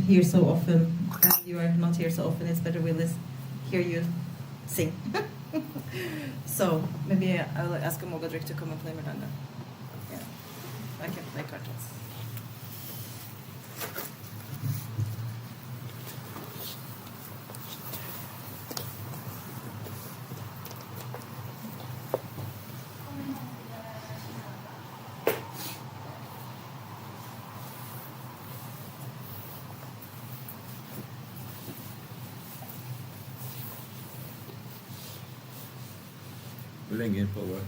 here so often, and you are not here so often, it's better we hear you sing. So maybe I'll ask a Mogadrik to come and play Miranda. Yeah, I can play cartons. Hur länge pågår?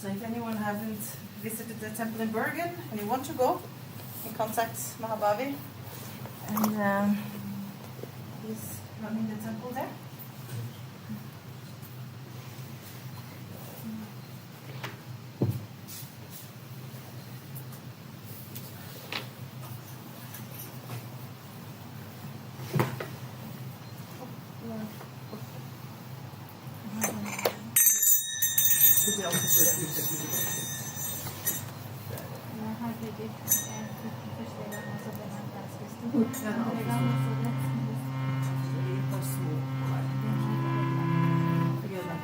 So if anyone haven't visited the temple in Bergen and you want to go, you can contact Mahabhavi, and he's running the temple there. tycker jag också att Jag hade det första gången så blev man ganska stor. Ja, Andra gången så lätt. det är bara små på varje. Jag gör det.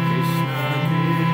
Krishna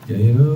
Jaya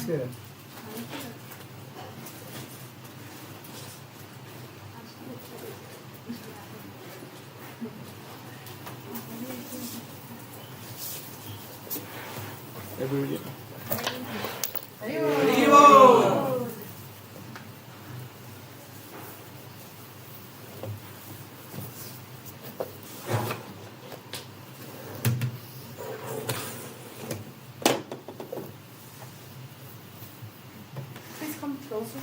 ska göra. Jag börjar. Please come closer.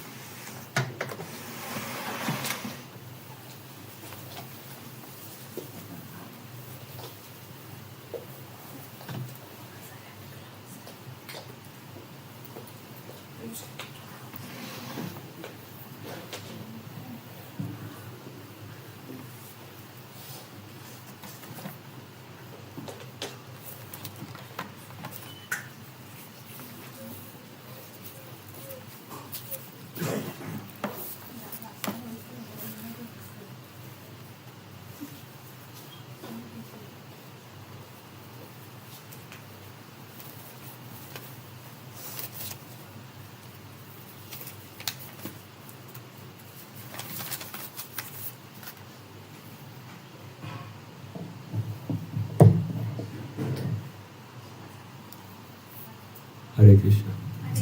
Hare Krishna.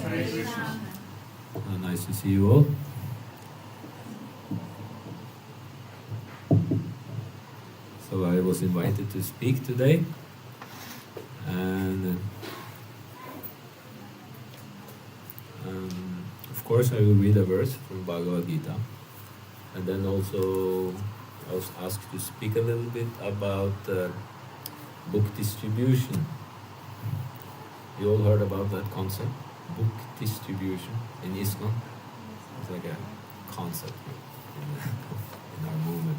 Hare Krishna. Nice to see you all. So I was invited to speak today, and of course I will read a verse from Bhagavad Gita, and then also I was asked to speak a little bit about book distribution. You all heard about that concept, book distribution in Iskcon? It's like a concept in our movement.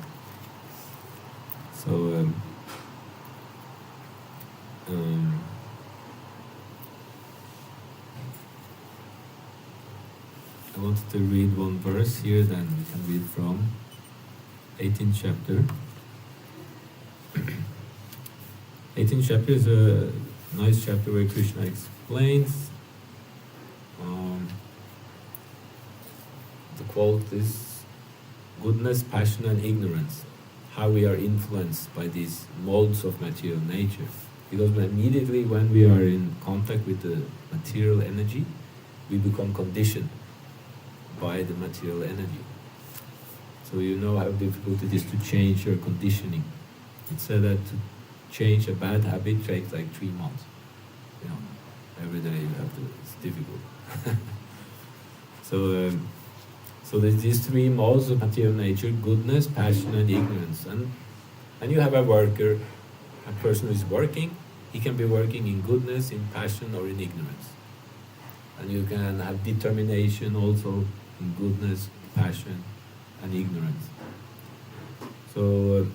So I wanted to read one verse here, then we can read from 18th chapter. 18th chapter is a nice chapter where Krishna explains the qualities goodness, passion and ignorance, how we are influenced by these molds of material nature. Because immediately when we are in contact with the material energy, we become conditioned by the material energy. So you know how difficult it is to change your conditioning. It's said that to change a bad habit takes like 3 months. You know, every day you have to, it's difficult. So there's these 3 modes of material nature: goodness, passion and ignorance. And you have a worker, a person who is working, he can be working in goodness, in passion or in ignorance. And you can have determination also in goodness, passion and ignorance. So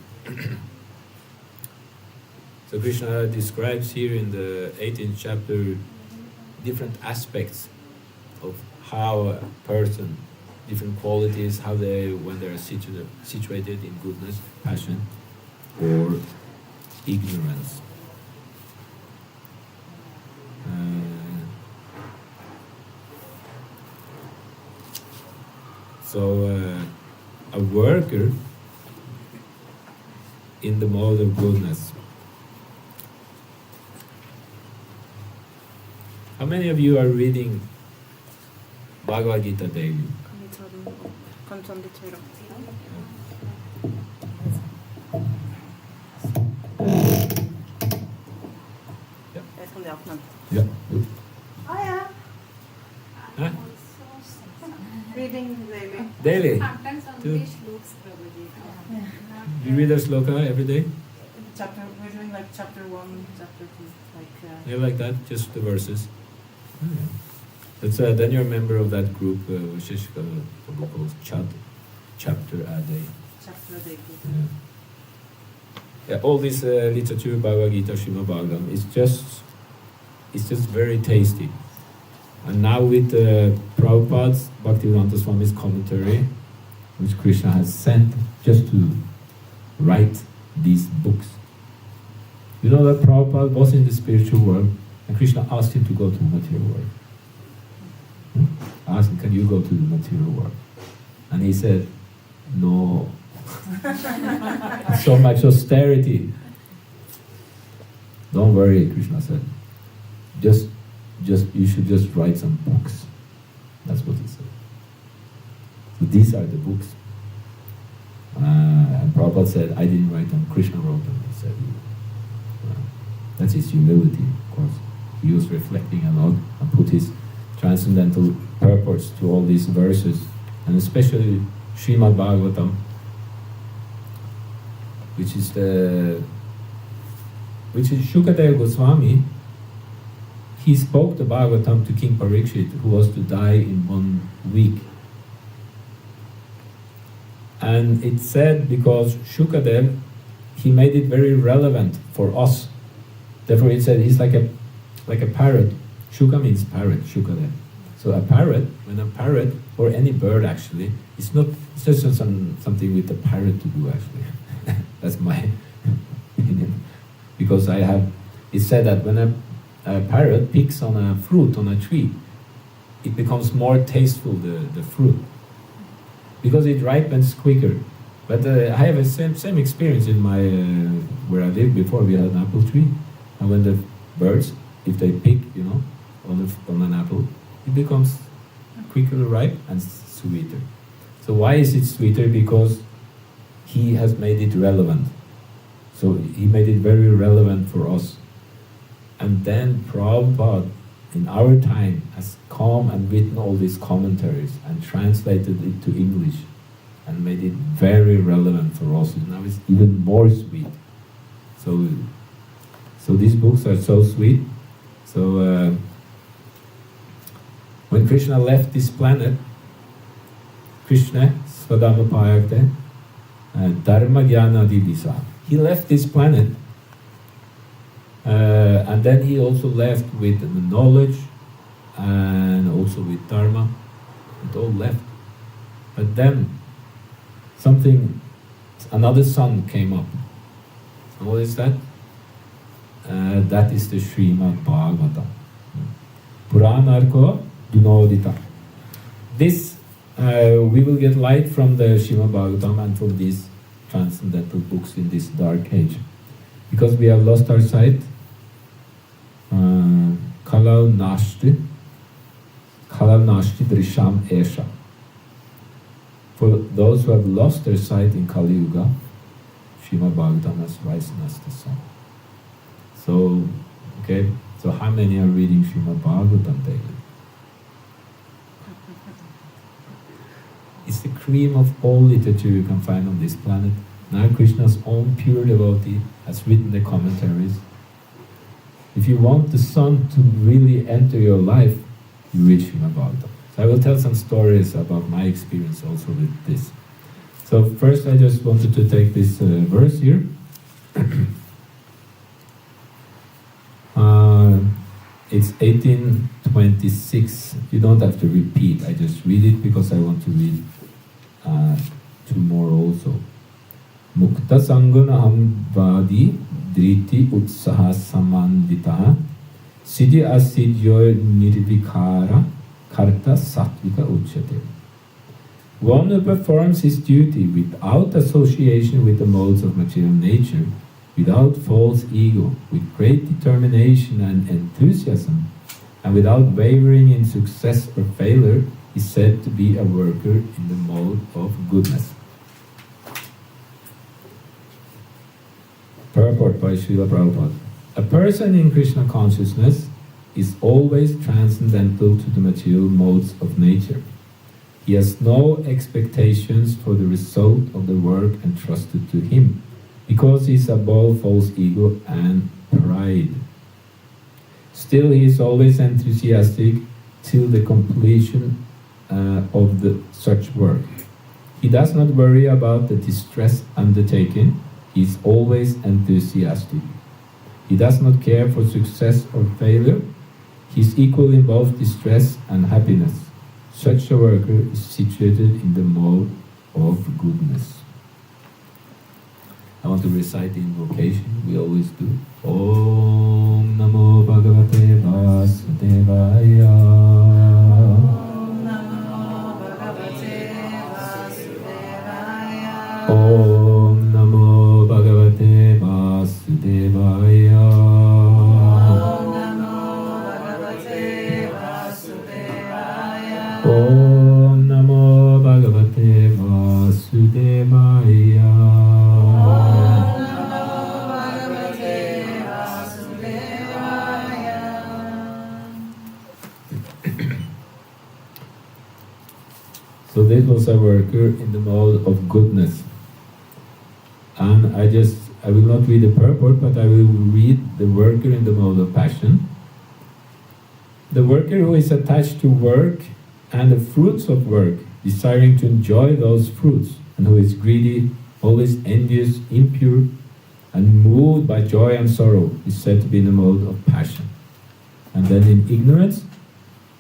so Krishna describes here in the 18th chapter different aspects of how a person, different qualities, how they, when they are situated in goodness, passion, or ignorance. A worker in the mode of goodness. How many of you are reading Bhagavad Gita daily? Kan du ta den litt høyere? Ja. Jeg vet ikke om det er åpnet. Ja. Oh, yeah. Huh? Reading daily. Daily. Sometimes Two. only shloks, Prabhuji. You read a sloka every day? Chapter, we're doing like chapter 1, chapter 2, like... Yeah, like that, just the verses. Oh, yeah. That's, then you're a member of that group, which is called chapter a day. Chapter a day. Yeah. Yeah, all this literature, Bhagavad Gita, Srimad Bhagavatam, it's just very tasty. And now with Prabhupada's Bhaktivedanta Swami's commentary, which Krishna has sent just to write these books. You know that Prabhupada was in the spiritual world and Krishna asked him to go to the material world. I asked him, can you go to the material world? And he said, no. So much austerity. Don't worry, Krishna said. Just you should just write some books. That's what he said. So these are the books. And Prabhupada said, I didn't write them, Krishna wrote them. He said, that's his humility, of course. He was reflecting a lot and put his transcendental purpose to all these verses, and especially Srimad Bhagavatam, which is Shukadeva Goswami. He spoke the Bhagavatam to King Parikshit, who was to die in 1 week. And it said because Shukadev, he made it very relevant for us. Therefore it said he's like a parrot. Shuka means parrot, Shukadev. So a parrot, when a parrot, or any bird actually, it's just something with the parrot to do actually. That's my opinion. Because it said that when a parrot picks on a fruit on a tree, it becomes more tasteful, the fruit. Because it ripens quicker. But I have a same experience in my, where I lived before. We had an apple tree. And when the birds, if they pick, on an apple, it becomes quicker ripe and sweeter. So why is it sweeter? Because he has made it relevant. So he made it very relevant for us. And then Prabhupada, in our time, has come and written all these commentaries and translated it to English and made it very relevant for us. And now it's even more sweet. So these books are so sweet. So when Krishna left this planet, Krishna Svadhamapayakte Dharma Jnana Didisa. He left this planet, and then he also left with the knowledge and also with Dharma. It all left. But then another son came up. And what is that? That is the Srimad Bhagavatam. Puranarko Dunodita. This, we will get light from the Srimad Bhagavatam and from these transcendental books in this dark age. Because we have lost our sight, Kalau Nashti Drisham Esha. For those who have lost their sight in Kali Yuga, Srimad Bhagavatam has risen as the sun. So, okay, so how many are reading Srimad Bhagavatam daily? It's the cream of all literature you can find on this planet. Now Krishna's own pure devotee has written the commentaries. If you want the sun to really enter your life, you read Srimad Bhagavatam. So I will tell some stories about my experience also with this. So first I just wanted to take this verse here. It's 1826. You don't have to repeat. I just read it because I want to read two more also. Mukta sangunaham vadi driti utsaha samandita siddhi asiddhyo nirvikara karta sattvika uchyate. One who performs his duty without association with the modes of material nature, without false ego, with great determination and enthusiasm, and without wavering in success or failure, is said to be a worker in the mode of goodness. Purport by Srila Prabhupada. A person in Krishna consciousness is always transcendental to the material modes of nature. He has no expectations for the result of the work entrusted to him, because he is above false ego and pride. Still, he is always enthusiastic till the completion of such work. He does not worry about the distress undertaken. He is always enthusiastic. He does not care for success or failure. He is equal in both distress and happiness. Such a worker is situated in the mode of goodness. I want to recite the invocation, we always do. Om Namo Bhagavate Vasudevaya. Vasudevaya. So this was a worker in the mode of goodness. And I will not read the purport, but I will read the worker in the mode of passion. The worker who is attached to work and the fruits of work, desiring to enjoy those fruits, and who is greedy, always envious, impure, and moved by joy and sorrow, is said to be in the mode of passion. And then in ignorance,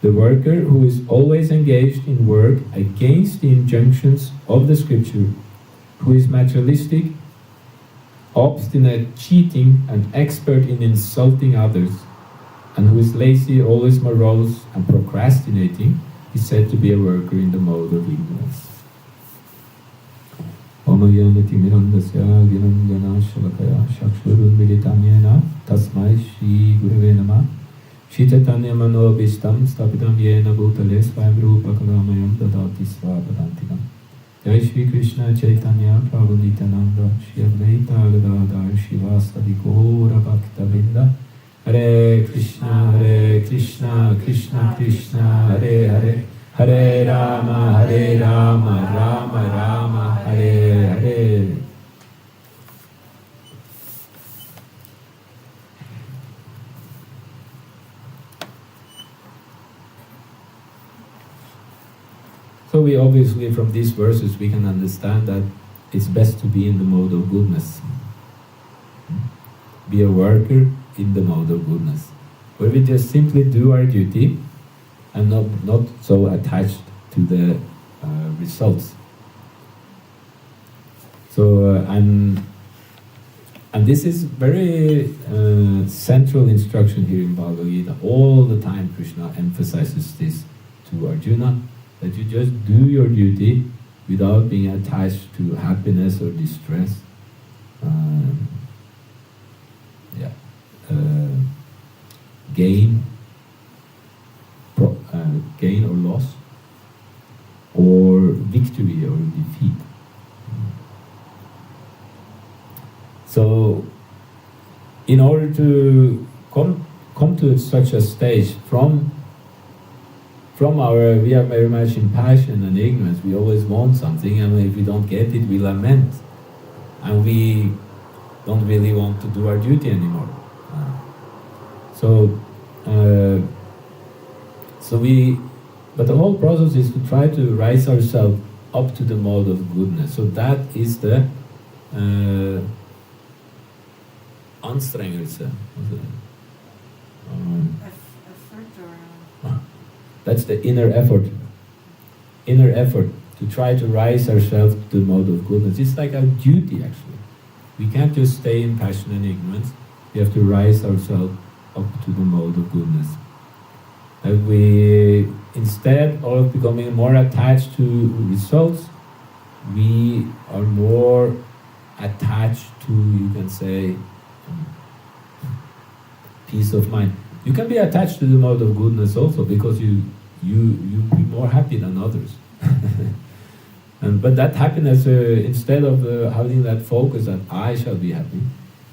the worker who is always engaged in work against the injunctions of the scripture, who is materialistic, obstinate, cheating, and expert in insulting others, and who is lazy, always morose, and procrastinating, is said to be a worker in the mode of ignorance. Omayanati mirandasya giranjana shalakaya shakshurun militanyena tasmai shri gurave namah Shitatanya manobishtam stapitam yena bhutale swayam rupa kalamayam dadati svapadantikam. Jai Shri Krishna Chaitanya Prabhu Nityananda Shri Advaita Gadadhar Shivasadi Gaura Bhakta Vrinda. Hare Krishna Krishna Krishna Hare Hare, Hare Rama Rama Rama Hare Hare. So we obviously, from these verses, we can understand that it's best to be in the mode of goodness. Be a worker in the mode of goodness, where we just simply do our duty and not so attached to the results. So and this is very central instruction here in Bhagavad Gita. All the time Krishna emphasizes this to Arjuna, that you just do your duty without being attached to happiness or distress. Gain or loss, or victory or defeat. So, in order to come to such a stage from we are very much in passion and ignorance. We always want something, and if we don't get it, we lament, and we don't really want to do our duty anymore. But the whole process is to try to rise ourselves up to the mode of goodness. So that is the anstrengelse. That's the inner effort. Inner effort to try to rise ourselves to the mode of goodness. It's like our duty, actually. We can't just stay in passion and ignorance. We have to rise ourselves up to the mode of goodness. And we, instead of becoming more attached to results, we are more attached to, you can say, peace of mind. You can be attached to the mode of goodness also, because you be more happy than others. But that happiness, instead of having that focus that I shall be happy,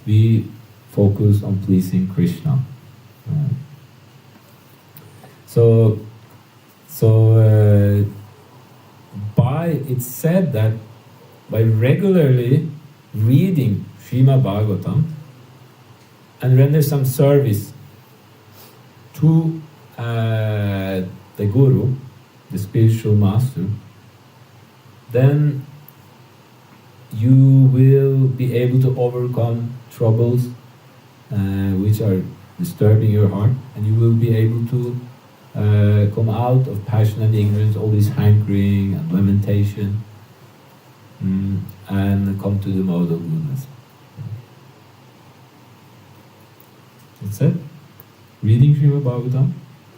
we focus on pleasing Krishna. It's said that by regularly reading Srimad Bhagavatam and render some service to the Guru, the spiritual master, then you will be able to overcome troubles which are disturbing your heart, and you will be able to come out of passion and ignorance, all this hankering and lamentation, and come to the mode of goodness. That's it. Reading Srimad Bhagavatam,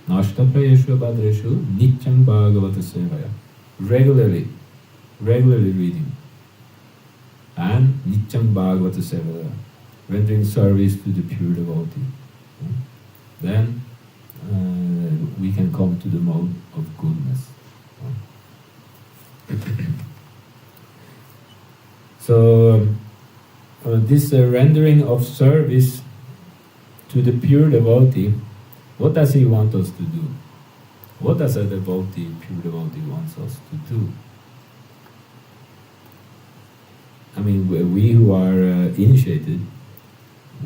Nashtaprayeshu Bhadreshu, Nityam Bhagavata Sevaya. Regularly reading. And Nityam Bhagavata Sevaya, rendering service to the pure devotee. Then we can come to the mode of goodness. So this rendering of service to the pure devotee, what does he want us to do? What does a devotee, pure devotee, wants us to do? I mean, we who are initiated,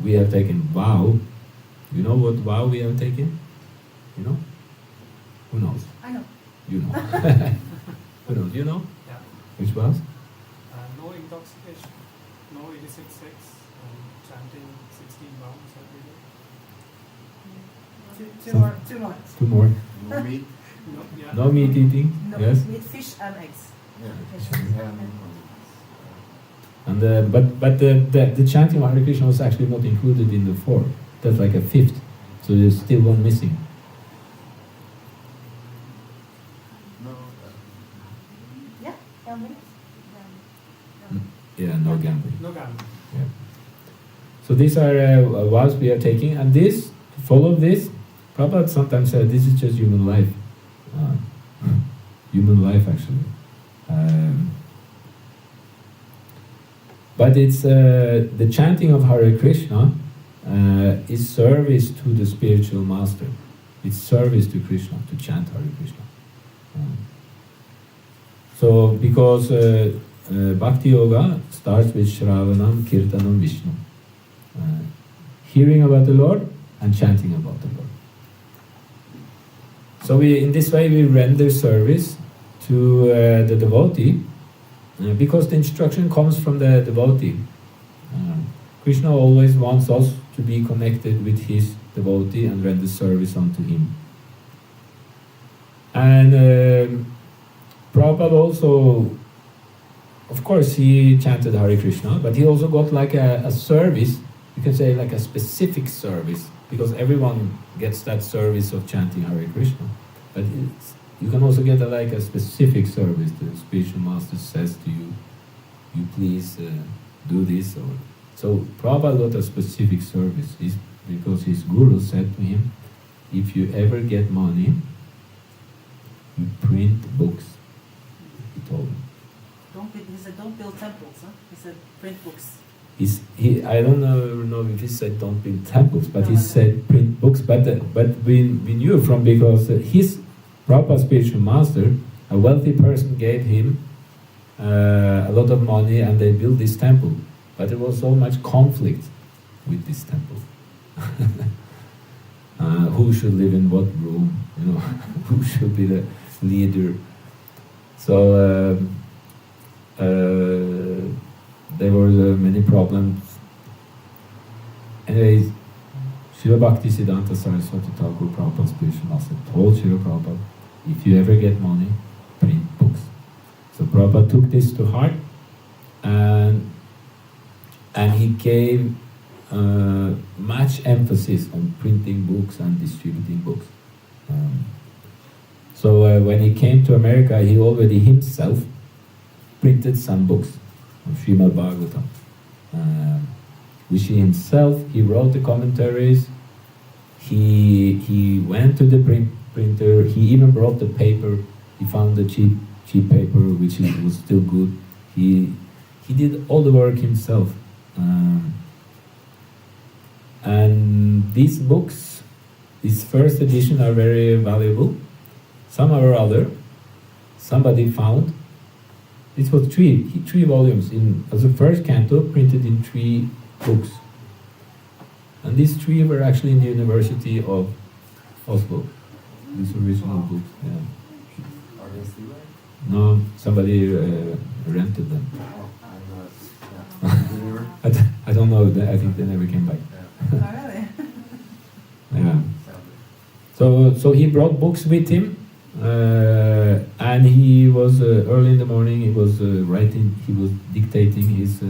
we have taken vow. You know what vow we have taken? You know? Who knows? I know. You know. Who knows? You know? Yeah. Which vows? No intoxication, no illicit sex, chanting 16 rounds every day. Two more. Two more. No meat. No, yeah. No meat eating. No, Yes. meat, fish and eggs. Yeah. And but the chanting of Hare Krishna was actually not included in the four. That's like a fifth. So there's still one missing. No. Yeah, gambling. Yeah, no gambling. No gambling. Yeah. So these are vows we are taking, and this, to follow this, Prabhupada sometimes said this is just human life. Human life, actually. But it's the chanting of Hare Krishna is service to the spiritual master. It's service to Krishna, to chant Hare Krishna. So, because Bhakti Yoga starts with Shravanam, Kirtanam, Vishnu. Hearing about the Lord and chanting about the Lord. So in this way we render service to the devotee because the instruction comes from the devotee. Krishna always wants us to be connected with his devotee and render service unto him. And Prabhupada also, of course, he chanted Hare Krishna, but he also got like a service, you can say like a specific service, because everyone gets that service of chanting Hare Krishna. But you can also get like a specific service. The spiritual master says to you, you please do this. So Prabhupada got a specific service because his guru said to him, if you ever get money, you print books. He told him. He said, don't build temples, huh? He said, print books. I don't know if he said don't build temples, but No, he said print books. But we knew from because his Prabhupada spiritual master, a wealthy person, gave him a lot of money, and they built this temple. But there was so much conflict with this temple. Who should live in what room? You know, who should be the leader? So there were many problems. Anyways, Srila Bhakti Siddhanta Saraswati Thakur, Prabhupada's spiritual master, told Srila Prabhupada, if you ever get money, print books. So Prabhupada took this to heart, and he gave much emphasis on printing books and distributing books. So when he came to America, he already himself printed some books of Srimad Bhagavatam, which he wrote the commentaries. He went to the printer. He even brought the paper. He found the cheap paper, which was still good. He did all the work himself. And these books, this first edition, are very valuable. Some or other, somebody found. This was three volumes as a first canto, printed in 3 books. And these 3 were actually in the University of Oslo. These original books. Yeah. Are they still there? No, somebody rented them. Oh, I'm not. I don't know. I think they never came back. Oh, really? Yeah. So he brought books with him, and he was early in the morning. He was writing. He was dictating his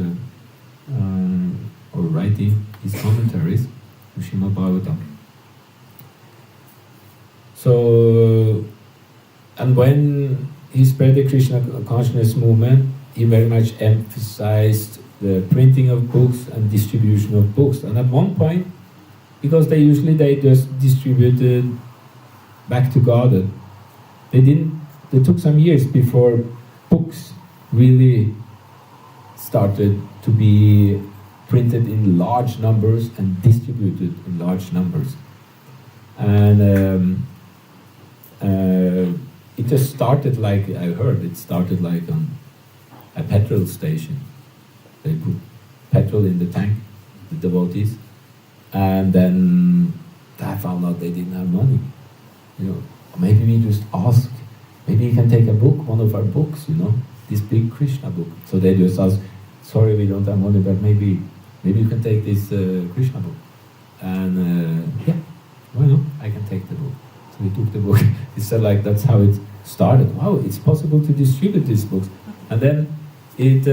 or writing his commentaries to Srimad Bhagavatam. So, and when he spread the Krishna consciousness movement, he very much emphasized the printing of books and distribution of books. And at one point, because they just distributed back to God, they took some years before books really started to be printed in large numbers and distributed in large numbers. And it just started like, I heard, it started like on a petrol station. They put petrol in the tank, the devotees, and then I found out they didn't have money. You know, maybe we just ask, maybe you can take a book, one of our books, you know, this big Krishna book. So they just ask, sorry, we don't have money, but maybe you can take this Krishna book. And yeah, why not? I can take the book. So we took the book. It said like, that's how it started. Wow, it's possible to distribute these books. And then it,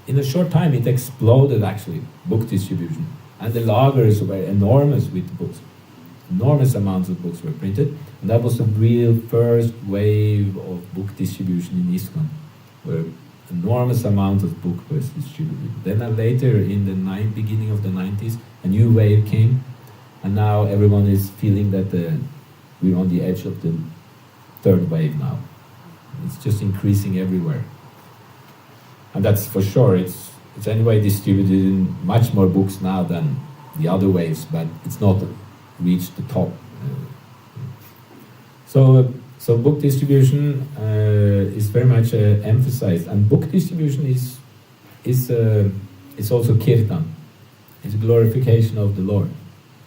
in a short time, it exploded actually, book distribution. And the lagers were enormous with books. Enormous amounts of books were printed. And that was the real first wave of book distribution in Iskcon, where enormous amounts of book was distributed. Then later, in the beginning of the 90s, a new wave came, and now everyone is feeling that we're on the edge of the third wave now. It's just increasing everywhere. And that's for sure, it's anyway distributed in much more books now than the other waves, but it's not reached the top. So book distribution is very much emphasized, and book distribution is also kirtan. It's a glorification of the Lord.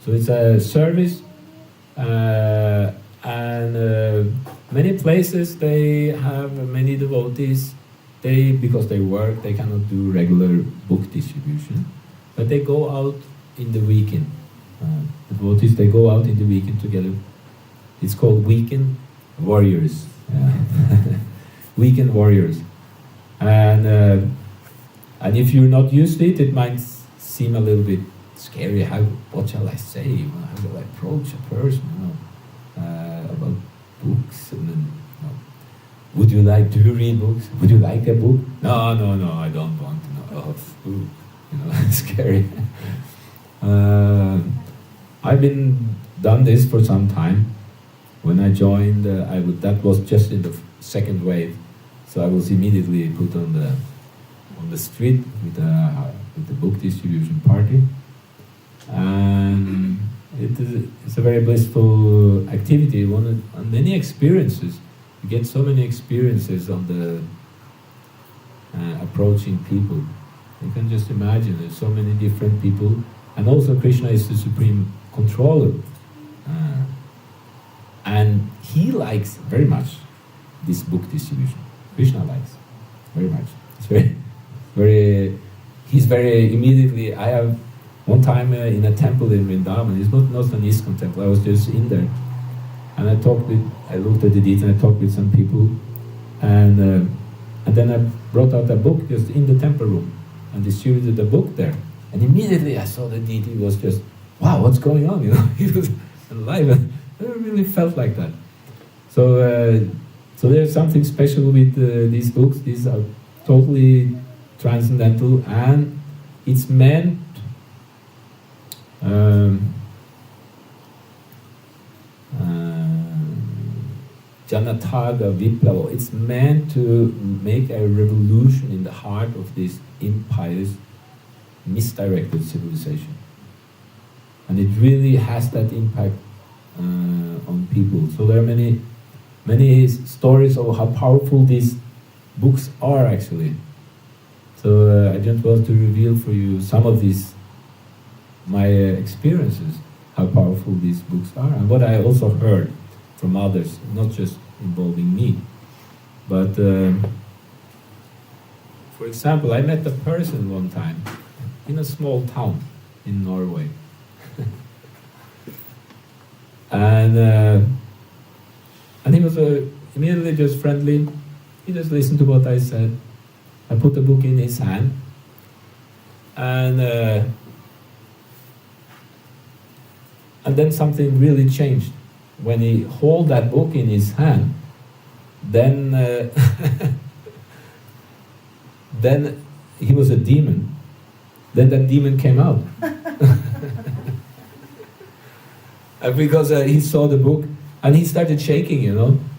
So it's a service, and many places they have many devotees. Because they work, they cannot do regular book distribution, but they go out in the weekend. The devotees, they go out in the weekend together. It's called weekend warriors. Weekend warriors. And if you're not used to it, it might seem a little bit scary. What shall I say? How do I approach a person? About books and then. Do you read books? Would you like a book? No, I don't want to know. It's scary. I've done this for some time. When I joined, that was just in the second wave, so I was immediately put on the street with the book distribution party, and it's a very blissful activity. And many experiences. You get so many experiences on the approaching people. You can just imagine there's so many different people, and also Krishna is the supreme controller, and he likes very much this book distribution. Krishna likes very much. It's he's very immediately. I have one time in a temple in Vrindavan. It's not an Iskcon temple. I was just in there. And I looked at the deeds and I talked with some people, and then I brought out a book just in the temple room and distributed the book there. And immediately I saw the deity was just, wow, what's going on? He was alive, and I really felt like that. So there's something special with these books. These are totally transcendental, and it's meant. Janataga Viplava, it's meant to make a revolution in the heart of this impious, misdirected civilization. And it really has that impact on people. So there are many stories of how powerful these books are actually. So I just want to reveal for you some of my experiences, how powerful these books are, and what I also heard from others, not just involving me. But for example, I met a person one time in a small town in Norway. And he was immediately just friendly. He just listened to what I said. I put the book in his hand, and then something really changed. When he held that book in his hand, then then he was a demon. Then that demon came out. Because he saw the book, and he started shaking,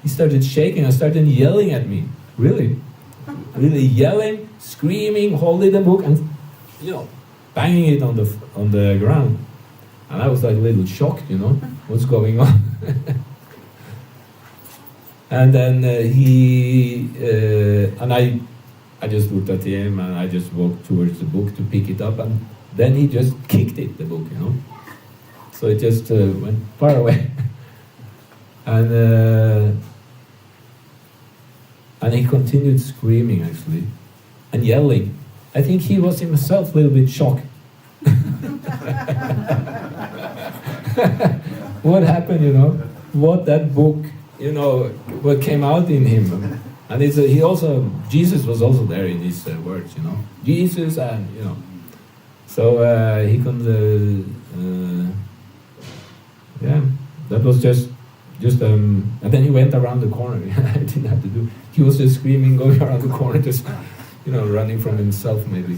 He started shaking and started yelling at me, really. really yelling, screaming, holding the book, and banging it on the ground. And I was like a little shocked, what's going on. And then I just looked at him and I just walked towards the book to pick it up, and then he just kicked it, the book, So it just went far away. And he continued screaming, actually, and yelling. I think he was himself a little bit shocked. What happened, what that book, what came out in him. And Jesus was also there in his words, Jesus, and, So he could, that was just, and then he went around the corner. I didn't have to do. He was just screaming, going around the corner, just, running from himself, maybe.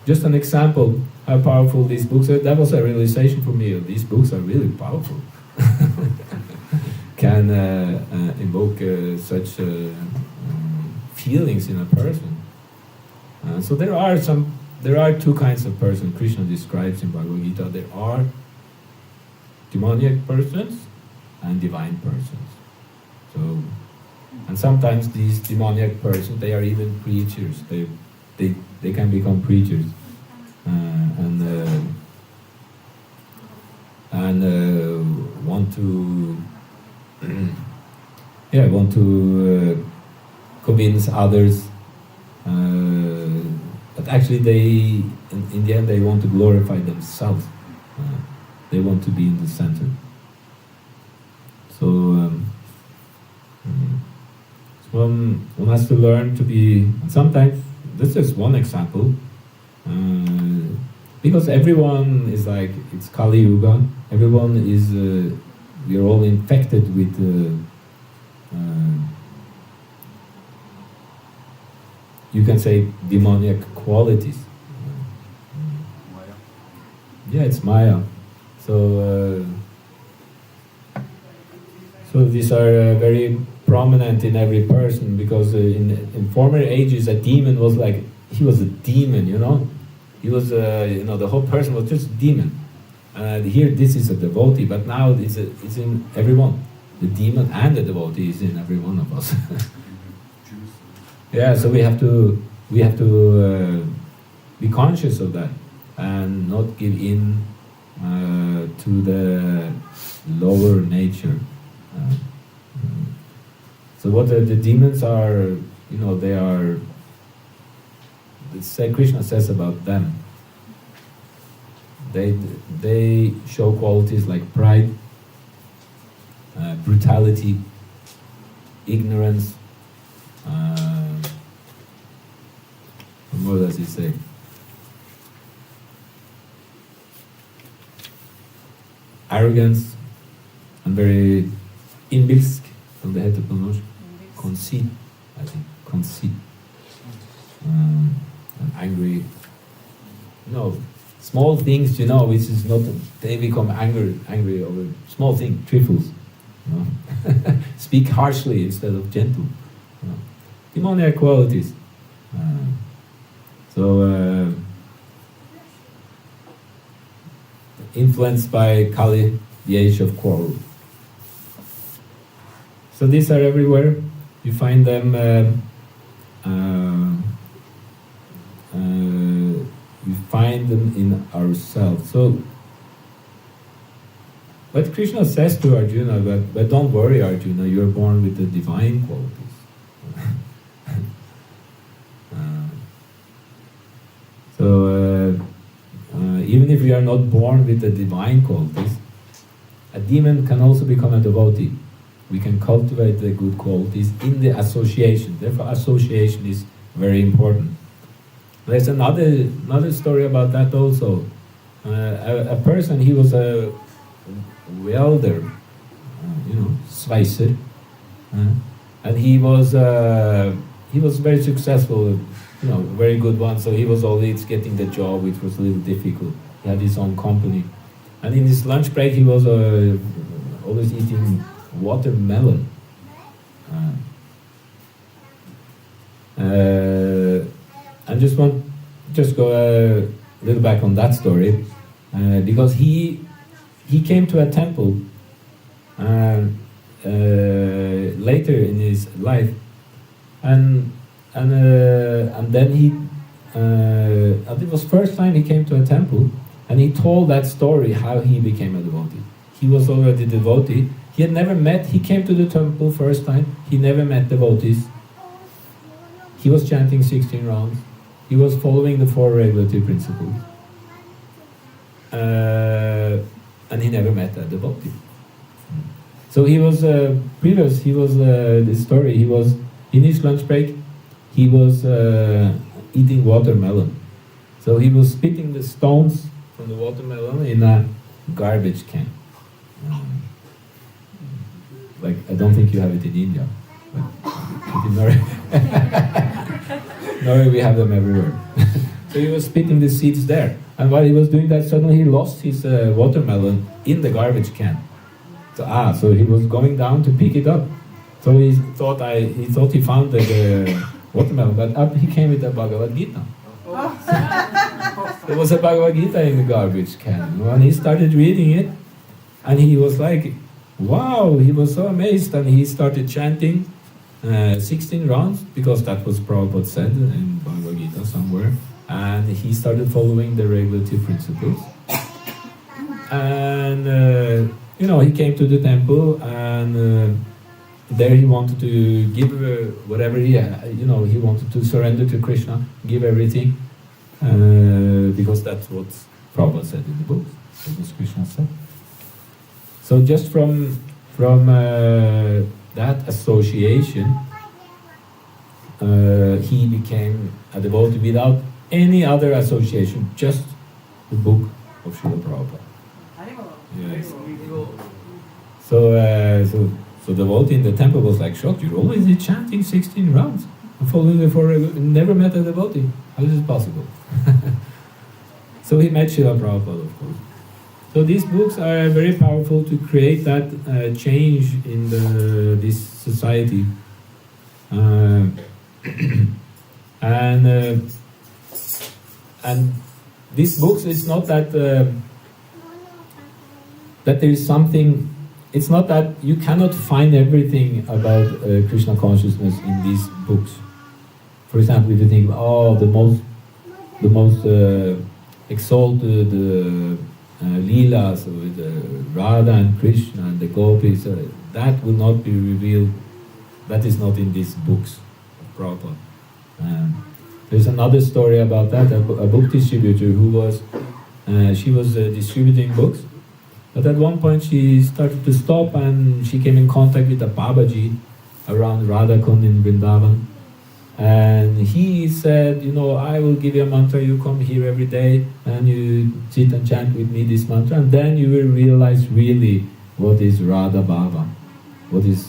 Just an example how powerful these books are. That was a realization for me. These books are really powerful. Can invoke such feelings in a person. So there are two kinds of persons Krishna describes in Bhagavad Gita. There are demoniac persons and divine persons. So, and sometimes these demoniac persons, they are even preachers. They can become preachers, and want to convince others. But actually, in the end, they want to glorify themselves. They want to be in the center. So one has to learn to be. And sometimes this is one example, because everyone is like, it's Kali Yuga. Everyone is. We are all infected with. You can say demoniac qualities. Maya. Yeah, it's Maya. So these are very prominent in every person, because in former ages a demon was like, he was a demon, He was, the whole person was just a demon. Here this is a devotee, but now it's in everyone. The demon and the devotee is in every one of us. Yeah, so we have to be conscious of that and not give in to the lower nature. So what the demons are, they are. Krishna says about them. They show qualities like pride, brutality, ignorance. What does he say? Arrogance, and very inbilsk, som det heter på norsk. Conceit, I think. Conceit. And angry. Small things, which is not. They become angry over small things, trifles. Speak harshly instead of gentle. Demoniac qualities. Influenced by Kali, the age of quarrel. So these are everywhere. You find them. We find them in ourselves. So, what Krishna says to Arjuna, but don't worry, Arjuna, you are born with the divine qualities. Even if we are not born with the divine qualities, a demon can also become a devotee. We can cultivate the good qualities in the association. Therefore, association is very important. There's another story about that also. A person, he was a welder, sveiser, and he was very successful, very good one. So he was always getting the job, which was a little difficult. He had his own company, and in his lunch break, he was always eating watermelon. just go a little back on that story, because he came to a temple later in his life, and then it was first time he came to a temple, and he told that story how he became a devotee. He was already a devotee. He had never met. He came to the temple first time. He never met devotees. He was chanting 16 rounds. He was following the 4 regulative principles. And he never met a devotee. So he was this story, he was, in his lunch break, he was eating watermelon. So he was spitting the stones from the watermelon in a garbage can. Like, I don't think you have it in India, but in Norway, Norway we have them everywhere. So he was spitting the seeds there. And while he was doing that, suddenly he lost his watermelon in the garbage can. So he was going down to pick it up. So he thought he found the watermelon, but up he came with a Bhagavad Gita. There was a Bhagavad Gita in the garbage can. And he started reading it, and he was like, wow, he was so amazed, and he started chanting 16 rounds, because that was Prabhupada said in Bhagavad Gita somewhere. And he started following the regulative principles. And he came to the temple, and there he wanted to give whatever he wanted to surrender to Krishna, give everything, because that's what Prabhupada said in the books, that was Krishna said. So just from that association, he became a devotee without any other association, just the book of Srila Prabhupada. Yes. So the devotee in the temple was like shocked. You're always chanting 16 rounds and following the 4 never met a devotee. How is this possible? So he met Srila Prabhupada, of course. So these books are very powerful to create that change in this society. And these books, it's not that that there is something. It's not that you cannot find everything about Krishna consciousness in these books. For example, if you think, the most exalted Leelas with Radha and Krishna and the gopis, that will not be revealed. That is not in these books of Prabhupada. There's another story about that, a book distributor who was, she was distributing books, but at one point she started to stop, and she came in contact with a Babaji around Radhakund in Vrindavan. And he said, I will give you a mantra, you come here every day and you sit and chant with me this mantra, and then you will realize really what is Radha Bhava, what is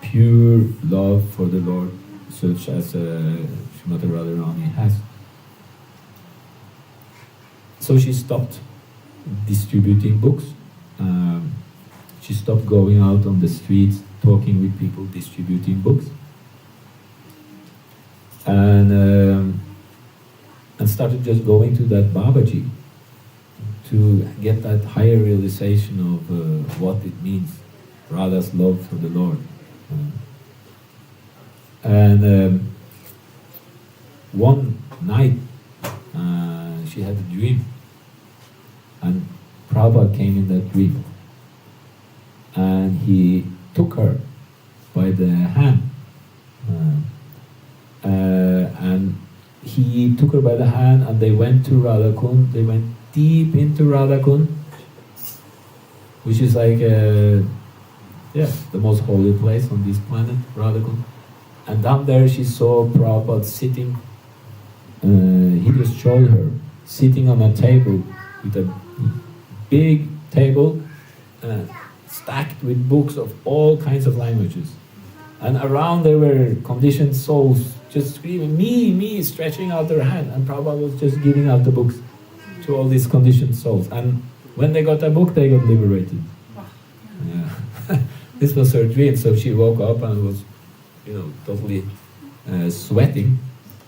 pure love for the Lord, such as Srimati Radharani has. So she stopped distributing books. She stopped going out on the streets, talking with people, distributing books. And started just going to that Babaji to get that higher realization of what it means, Radha's love for the Lord. And one night she had a dream, and Prabhupada came in that dream, and he took her by the hand. And he took her by the hand, and they went to Radhakund. They went deep into Radhakund, which is like the most holy place on this planet, Radhakund. And down there she saw Prabhupada sitting. He just showed her sitting on a table, with a big table stacked with books of all kinds of languages. And around there were conditioned souls just screaming, me, stretching out their hand. And Prabhupada was just giving out the books to all these conditioned souls. And when they got a book, they got liberated. Yeah. This was her dream. So she woke up and was, totally sweating.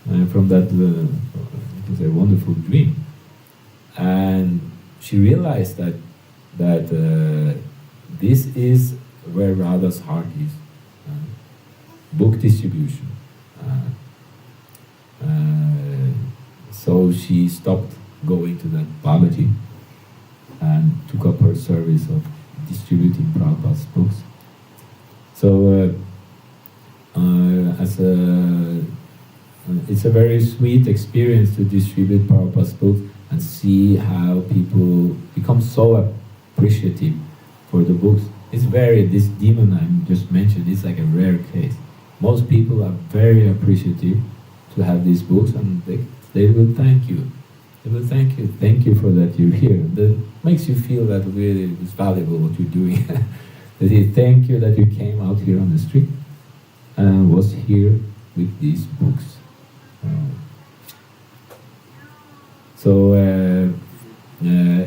from that it was a wonderful dream. And she realized that this is where Radha's heart is. Book distribution. So she stopped going to that Babaji and took up her service of distributing Prabhupada's books. So it's a very sweet experience to distribute Prabhupada's books and see how people become so appreciative for the books. This demon I just mentioned, it's like a rare case. Most people are very appreciative to have these books, and they will thank you. They will thank you for that you're here. That makes you feel that really it's valuable what you're doing. That they thank you that you came out here on the street and was here with these books. So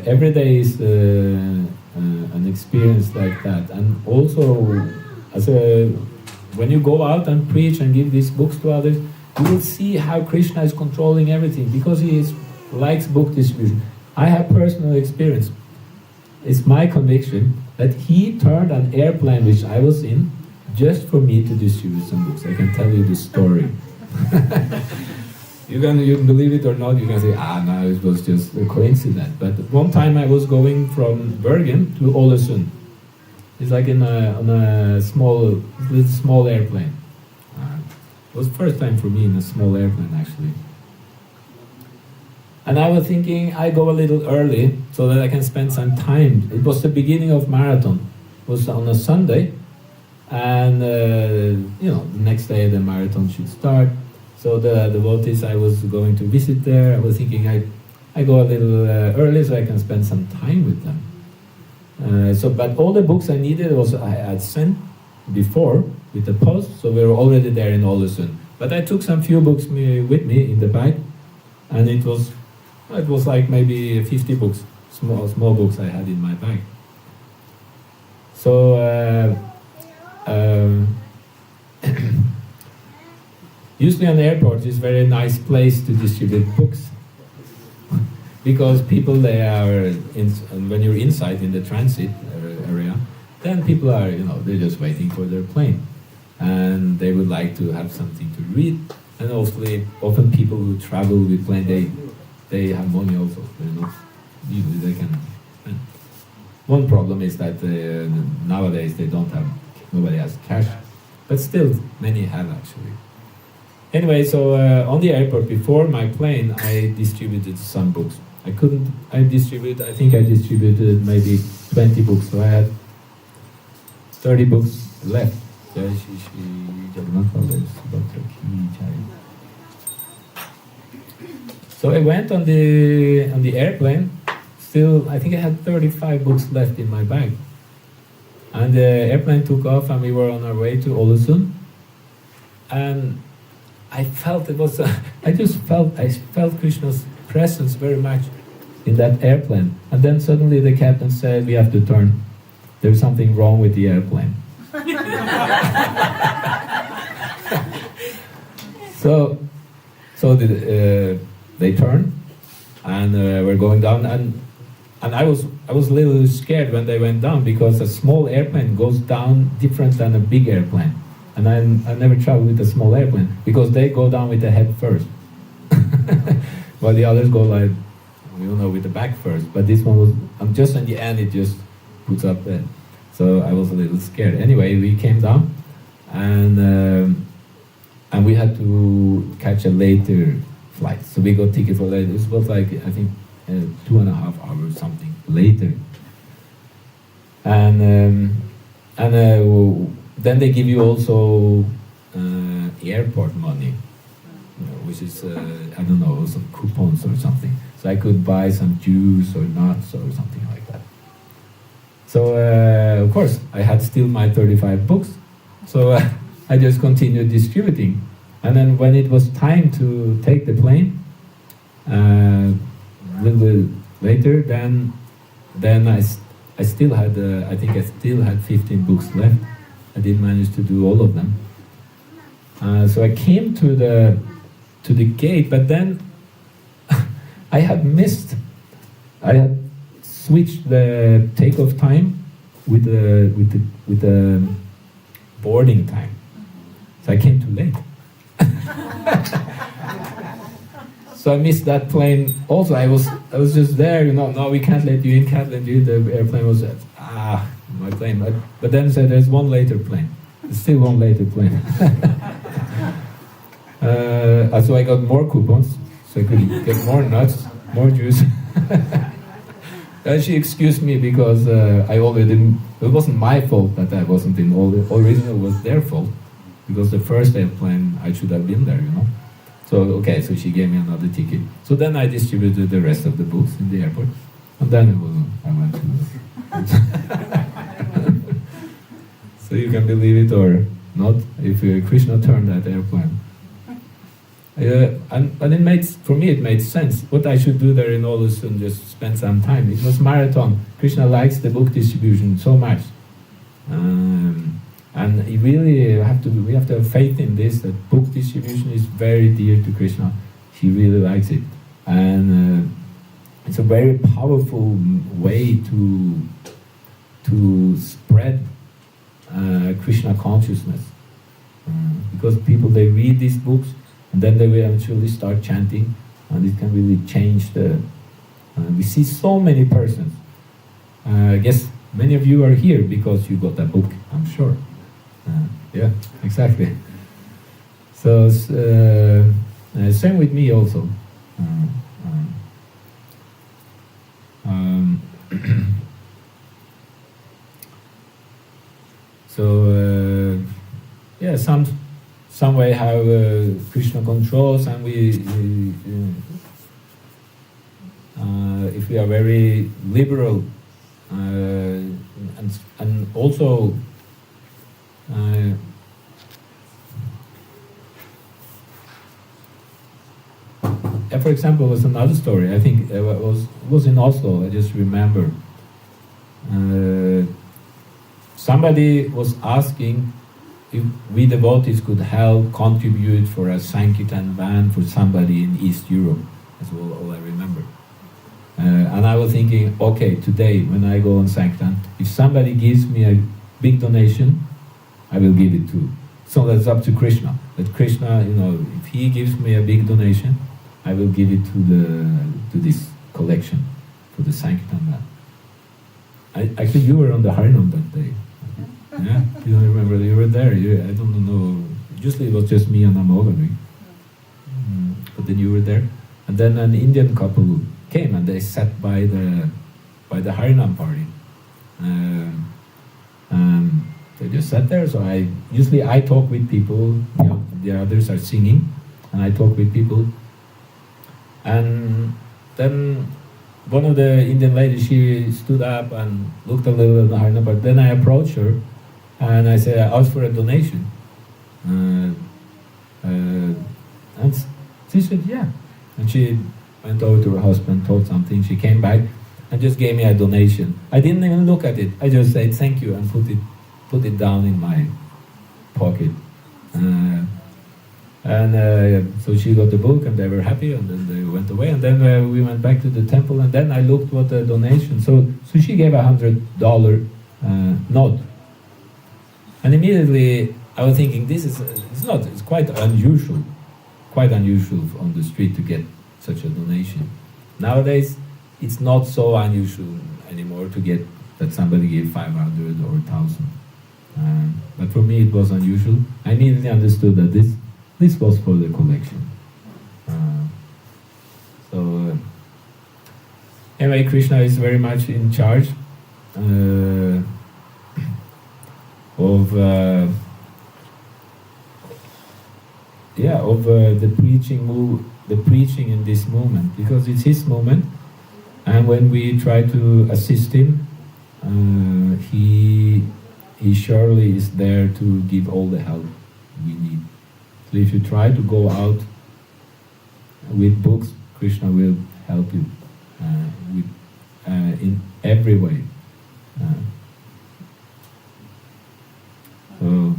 every day is an experience like that, and also when you go out and preach and give these books to others, you will see how Krishna is controlling everything because he likes book distribution. I have personal experience. It's my conviction that he turned an airplane which I was in just for me to distribute some books. I can tell you the story. You can believe it or not, you can say, no, it was just a coincidence. But one time I was going from Bergen to Ålesund. It's like on a small airplane. It was the first time for me in a small airplane, actually. And I was thinking, I go a little early so that I can spend some time. It was the beginning of marathon. It was on a Sunday. And, the next day the marathon should start. So the devotees I was going to visit there, I was thinking I go a little early so I can spend some time with them. But all the books I needed I had sent before with the post, so we were already there in Ålesund. But I took some few books with me in the bag, and it was like maybe 50 books, small books I had in my bag. So usually an airport is a very nice place to distribute books. Because people, when you're inside in the transit area, then people are, they're just waiting for their plane. And they would like to have something to read. And often people who travel with plane, they have money also. Usually they can spend. One problem is that nowadays nobody has cash. But still, many have actually. Anyway, so on the airport before my plane, I distributed some books. I think I distributed maybe 20 books, so I had 30 books left. So I went on the airplane, still I think I had 35 books left in my bag. And the airplane took off and we were on our way to Ålesund. And I felt I felt Krishna's presence very much in that airplane. And then suddenly the captain said, we have to turn. There's something wrong with the airplane. So they turned and we're going down. And I was a little scared when they went down because a small airplane goes down different than a big airplane. And I never traveled with a small airplane because they go down with the head first. While the others go like, with the back first. But this one was, just in the end, it just puts up there. So I was a little scared. Anyway, we came down and we had to catch a later flight. So we got ticket for later. It was like, I think, 2.5 hours something later. And then they give you also airport money, which is, I don't know, some coupons or something. So I could buy some juice or nuts or something like that. So, of course, I had still my 35 books. So I just continued distributing. And then when it was time to take the plane, a little bit later, then I still had, I think I still had 15 books left. I didn't manage to do all of them. So I came to to the gate, but then I had switched the takeoff time with the boarding time, so I came too late. So I missed that plane. Also, I was just there, no, we can't let you in, The airplane was my plane. But then said there's one later plane. There's still one later plane. So I got more coupons, so I could get more nuts, more juice. She excused me because it wasn't my fault that I wasn't in all the original, it was their fault. Because the first airplane, I should have been there, So she gave me another ticket. So then I distributed the rest of the books in the airport. And then I went to... So you can believe it or not, if Krishna turned that airplane. And for me it made sense. What I should do there in Oslo and just spend some time. It was marathon. Krishna likes the book distribution so much. And we have to have faith in this, that book distribution is very dear to Krishna. He really likes it. And it's a very powerful way to spread Krishna consciousness. Because people, they read these books, and then they will eventually start chanting, and it can really change we see so many persons. I guess many of you are here because you got that book, I'm sure. Yeah, exactly. So, same with me also. Some way how Krishna controls, and if we are very liberal, and also for example, was another story. I think it was in Oslo. I just remember somebody was asking if we devotees could help contribute for a Sankirtan van for somebody in East Europe. That's all I remember. And I was thinking, okay, today when I go on Sankirtan, if somebody gives me a big donation, I will give it too. So that's up to Krishna. That Krishna, if he gives me a big donation, I will give it to this collection for the Sankirtan van. Actually, you were on the Harinam that day. Yeah, you don't remember? You were there. I don't know. Usually it was just me and Mahabhavi. But then you were there. And then an Indian couple came and they sat by the Harinam party. They just sat there. So I talk with people. The others are singing, and I talk with people. And then one of the Indian ladies, she stood up and looked a little at the Harinam party. Then I approached her. And I said, I asked for a donation. And she said, yeah. And she went over to her husband, told something. She came back and just gave me a donation. I didn't even look at it. I just said, thank you, and put it down in my pocket. So she got the book, and they were happy, and then they went away. And then we went back to the temple, and then I looked what the donation. So she gave $100 note. And immediately I was thinking, it's quite unusual on the street to get such a donation. Nowadays, it's not so unusual anymore to get that somebody gave 500 or 1,000. But for me, it was unusual. I immediately understood that this was for the collection. Anyway, Krishna is very much in charge of the preaching in this moment, because it's his moment, and when we try to assist him, he surely is there to give all the help we need. So if you try to go out with books, Krishna will help you in every way. So,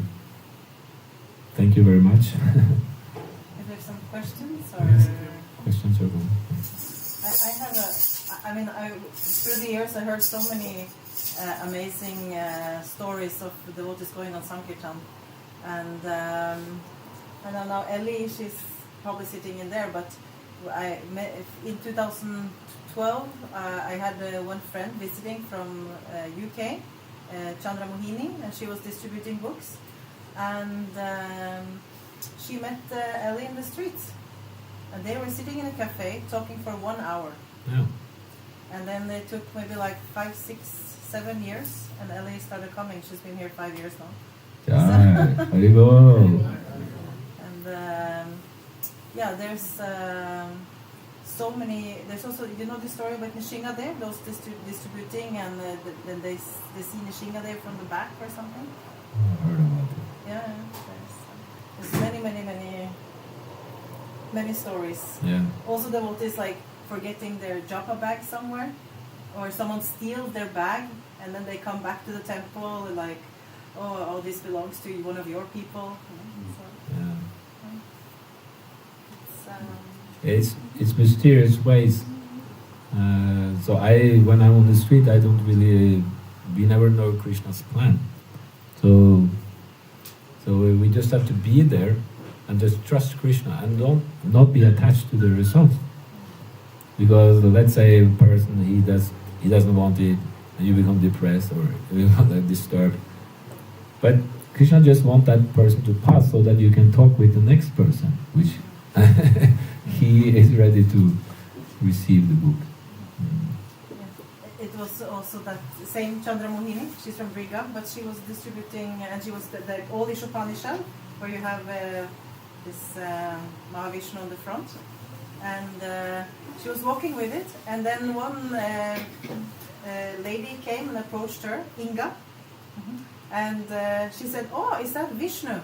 thank you very much. If there's some questions or? Yes. Questions or I have I mean, through the years I heard so many amazing stories of the devotees going on Sankirtan, and I don't know, Ellie, she's probably sitting in there, but in 2012 I had one friend visiting from UK, Chandra Mohini, and she was distributing books, and she met Ellie in the streets, and they were sitting in a cafe talking for 1 hour. Yeah. And then it took maybe like 5, 6, 7 years, and Ellie started coming. She's been here 5 years now. Haribol. And yeah, there's so many. There's also, you know, the story about Nishinga there, those distributing, and then they see Nishinga there from the back or something. I heard about it. Yeah, there's many stories. Yeah. Also, devotees like forgetting their japa bag somewhere, or someone steals their bag, and then they come back to the temple and like, oh, this belongs to one of your people. Yeah. It's It's mysterious ways. So when I'm on the street, I don't really, we never know Krishna's plan. So we just have to be there and just trust Krishna and not be attached to the results. Because let's say a person he doesn't want it, and you become depressed or you become disturbed. But Krishna just wants that person to pass so that you can talk with the next person, which he is ready to receive the book. It was also that same Chandra Mohini, she's from Riga, but she was distributing, and she was the old Ishopanishad, where you have this Mahavishnu on the front, and she was walking with it, and then one lady came and approached her, Inga, and she said, "Oh, is that Vishnu?"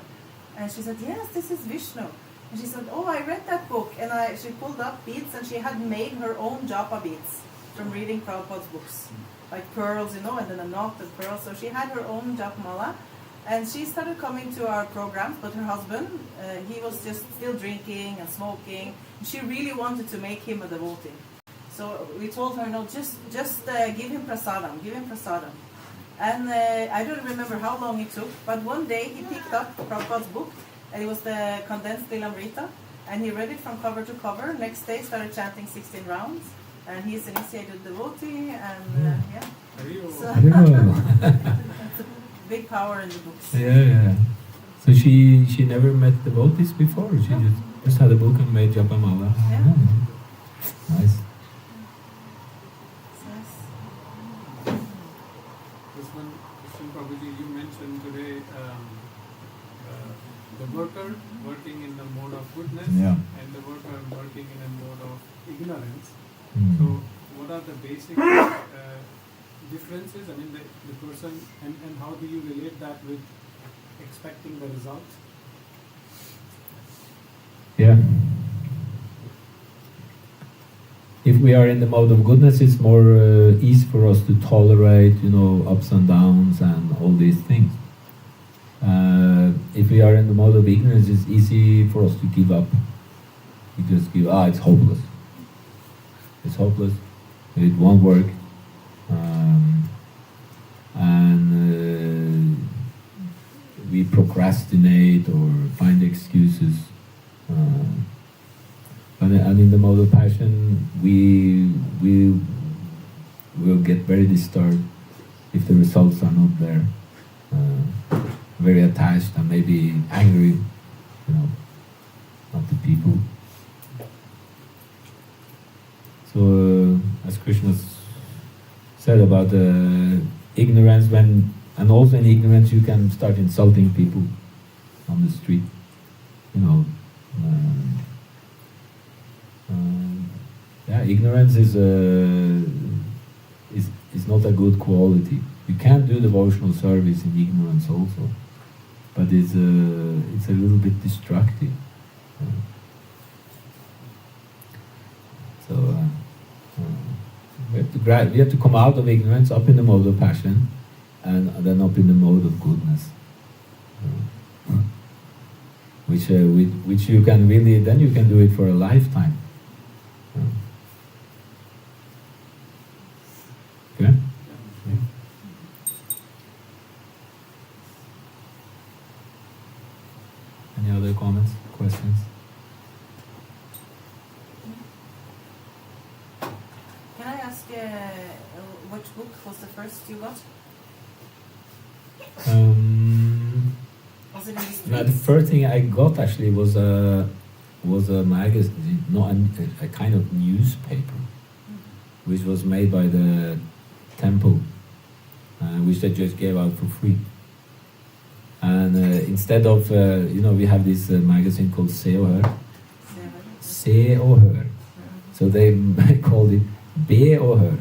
And she said, "Yes, this is Vishnu." And she said, "Oh, I read that book," and she pulled up beads, and she had made her own japa beads from reading Prabhupada's books, like pearls, you know, and then a knot of pearls. So she had her own japmala, and she started coming to our programs. But her husband, he was just still drinking and smoking. And she really wanted to make him a devotee. So we told her, no, just give him prasadam, give him prasadam. And I don't remember how long it took, but one day he picked up Prabhupada's book, and it was the condensed Lilamrita, and he read it from cover to cover. Next day started chanting 16 rounds, and he's initiated devotee, and yeah. So it's a big power in the books. Yeah. So she never met devotees before. She just had a book and made japamala. Yeah. Nice. This one question, Prabhuji, you mentioned today the worker working in the mode of goodness and the worker working in a mode of ignorance. Mm. So what are the basic differences? I mean, the person, and how do you relate that with expecting the results? Yeah. If we are in the mode of goodness, it's more easy for us to tolerate, ups and downs and all these things. If we are in the mode of ignorance, it's easy for us to give up. We just give, it's hopeless. It's hopeless. It won't work. And we procrastinate or find excuses. And in the mode of passion, we will get very disturbed if the results are not there. Very attached and maybe angry, at the people. So, as Krishna said about ignorance, and also in ignorance you can start insulting people on the street. Ignorance is not a good quality. You can't do devotional service in ignorance also, but it's a little bit destructive. So we have to come out of ignorance, up in the mode of passion, and then up in the mode of goodness. which you can really, then you can do it for a lifetime. Okay? Any other comments, questions? Can I ask which book was the first you got? Was it in the streets? No, the first thing I got actually was a magazine, no, a kind of newspaper, which was made by the temple, which they just gave out for free. And instead of, we have this magazine called Se og Hør. Se og Hør. So they called it Be og Hør.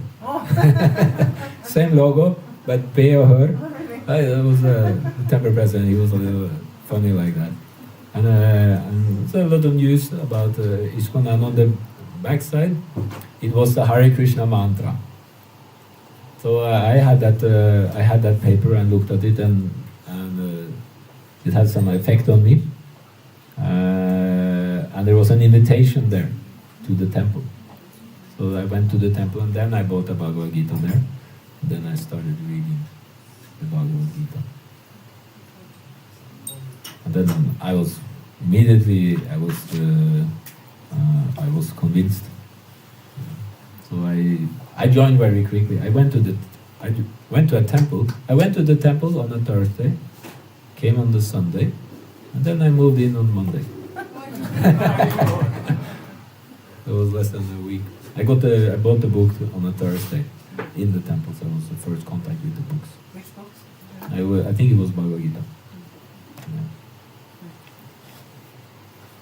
Same logo, but Be og Hør. That was the temple president, he was a little funny like that. And so a lot of news about Iskcon, and on the backside, it was the Hare Krishna mantra. So I had that paper and looked at it, and it had some effect on me. And there was an invitation there to the temple. So I went to the temple, and then I bought a Bhagavad Gita there. And then I started reading the Bhagavad Gita. And then I was convinced. So I joined very quickly. I went to a temple. I went to the temple on a Thursday, came on the Sunday, and then I moved in on Monday. It was less than a week. I bought the book on a Thursday in the temple, so it was the first contact with the books. Which books? I think it was Bhagavad Gita. Yeah.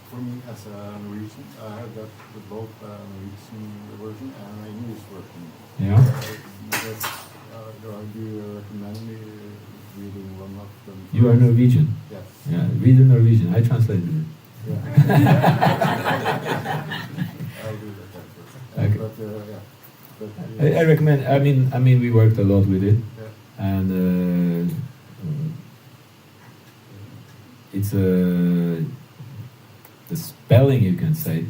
For me, as a Norwegian, I have got both Norwegian version and a English version. Yeah. Do you recommend me reading one of them? You are Norwegian? Yes. Yeah, read the Norwegian. I translated it. Yeah. I'll do that first. Okay. But I recommend. I mean, we worked a lot with it, yeah. and it's the spelling, you can say,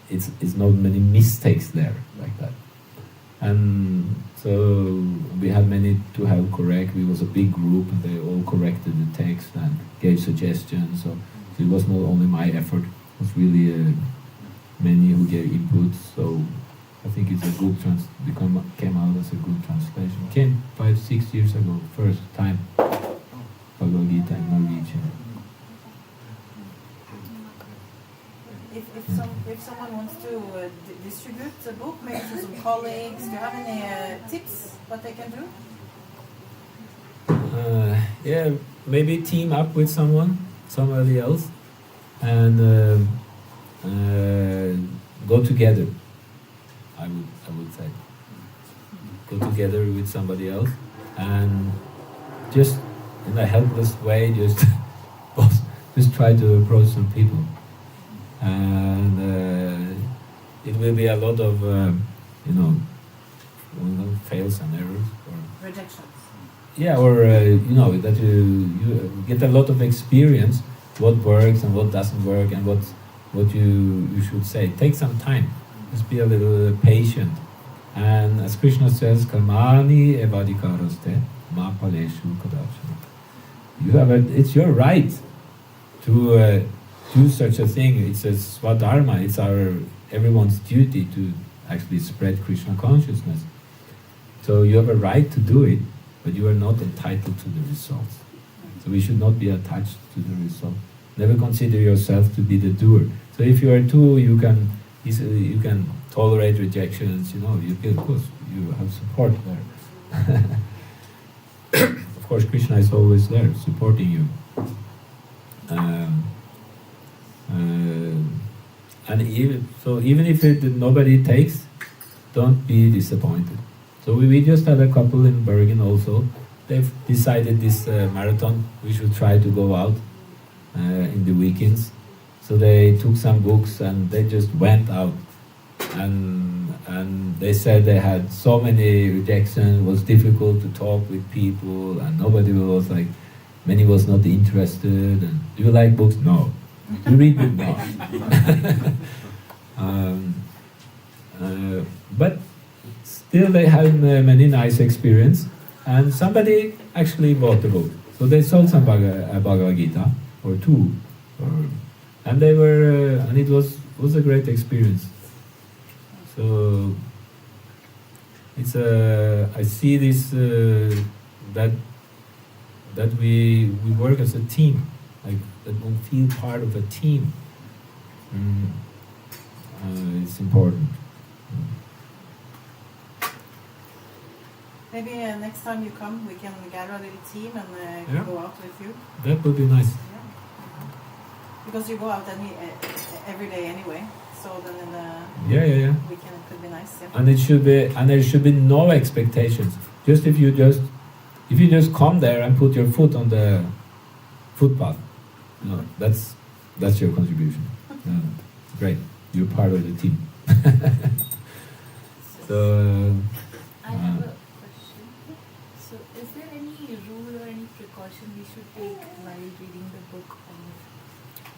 it's not many mistakes there like that, and so we had many to help correct. We was a big group, and they all corrected the text and gave suggestions. So it was not only my effort; it was really many who gave input. So I think it's a good came out as a good translation. Came 5-6 years ago, first time Bhagavad Gita in Norwegian. If someone wants to distribute the book, maybe to some colleagues, do you have any tips what they can do? Yeah, maybe team up with somebody else, and go together. I would say go together with somebody else, and just in a helpless way, just try to approach some people. And it will be a lot of fails and errors or Rejections. yeah, or that you get a lot of experience what works and what doesn't work, and what you should say. Take some time, just be a little patient, and as Krishna says, karmani evadikaraste ma paleshu kadachana. It's your right to do such a thing. It's a swadharma. It's everyone's duty to actually spread Krishna consciousness. So you have a right to do it, but you are not entitled to the results. So we should not be attached to the result. Never consider yourself to be the doer. So if you are two, you can tolerate rejections. Of course you have support there. Of course, Krishna is always there, supporting you. And even if nobody takes, don't be disappointed. So we just had a couple in Bergen also. They've decided this marathon, we should try to go out in the weekends. So they took some books and they just went out. And they said they had so many rejections, it was difficult to talk with people, and nobody was many was not interested. And do you like books? No. Do you read books? No. But still they had many nice experience, and somebody actually bought the book. So they sold some Bhagavad Gita or two, and they were, and it was a great experience. So it's I see this that we work as a team, like that one feel part of a team. It's important. Maybe next time you come, we can gather a little team and Yeah. go out with you. That would be nice. Yeah. Because you go out every day anyway, so then in the Yeah. weekend it could be nice. Yeah. And there should be no expectations. Just if you just come there and put your foot on the footpath, that's your contribution. Great, you're part of the team. So I have a question. So, is there any rule or any precaution we should take while reading the book of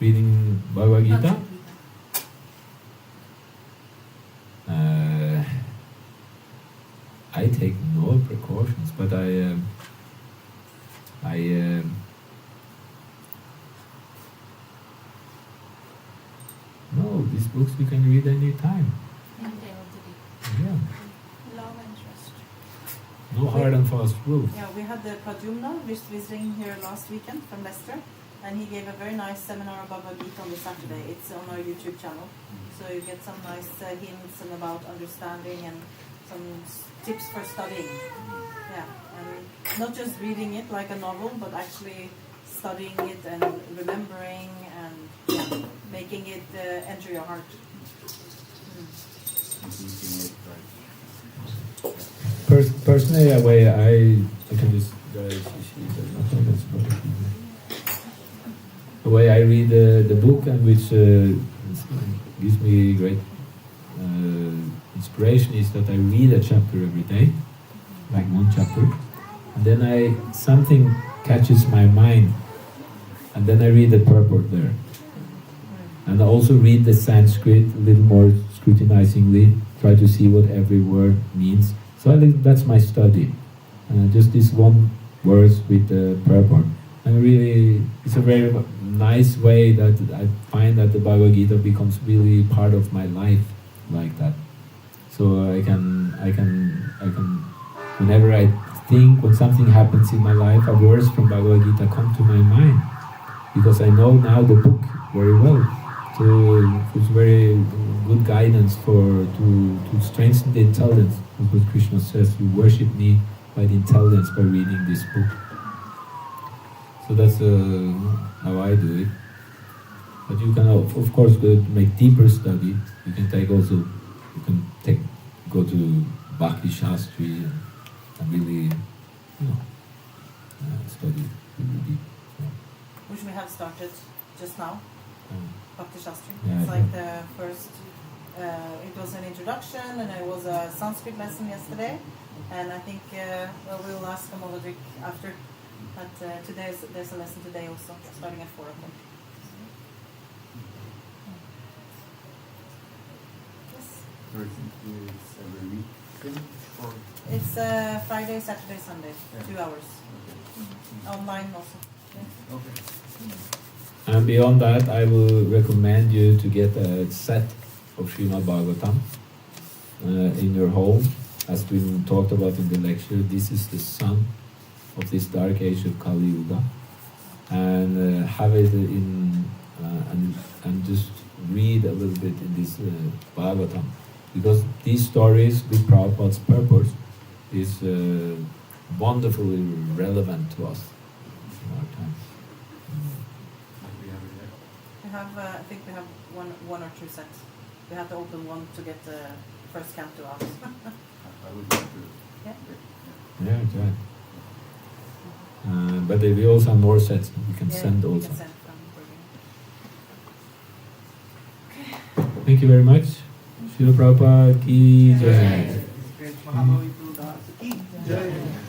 reading Bhagavad Gita. Bhagavad Gita? I take no precautions, but no, these books we can read any time. Any time of the day. Yeah, Love and trust. no hard and fast rules. Yeah, we had the Pradyumna visiting here last weekend from Leicester, and he gave a very nice seminar about Bhagavad Gita on the Saturday. It's on our YouTube channel, so you get some nice hints and about understanding and some tips for studying. Yeah, and not just reading it like a novel, but actually studying it and remembering and making it enter your heart. Personally, the way I can just the way I read the book, and which gives me great inspiration, is that I read a chapter every day, like one chapter, and then something catches my mind, and then I read the purport there, and I also read the Sanskrit a little more scrutinizingly, try to see what every word means. So I think that's my study, just this one verse with the purport. And really, it's a very nice way that I find that the Bhagavad Gita becomes really part of my life, like that. So I can, whenever I think, when something happens in my life, a verse from Bhagavad Gita come to my mind, because I know now the book very well. So it's very good guidance to strengthen the intelligence. That's what Krishna says, you worship me by the intelligence by reading this book. So that's how I do it. But you can of course make deeper study. You can go to Bhakti Shastri and really, study really deep. Which we have started just now. Bhakti Shastri. Yeah, It's like the first, it was an introduction and it was a Sanskrit lesson yesterday, and I think we'll ask Mahabhavi after, but there's a lesson today also, starting at 4 o'clock. Yes. It's every week thing? Or? It's Friday, Saturday, Sunday, 2 hours. Online also. Yeah. Okay. And beyond that, I will recommend you to get a set of Srimad Bhagavatam in your home. As we talked about in the lecture, this is the sun of this dark age of Kali Yuga. And have it in, and just read a little bit in this Bhagavatam. Because these stories with Prabhupada's purpose is wonderfully relevant to us in our time. I think we have one or two sets. We have to open one to get the first canto out. I would like to. Yeah. Yeah, that's right. But we also have more sets we can send also. Can send from Bergen. Okay. Thank you very much. Srila Prabhupada ki jai. Mahabhavi Buddha ki jai.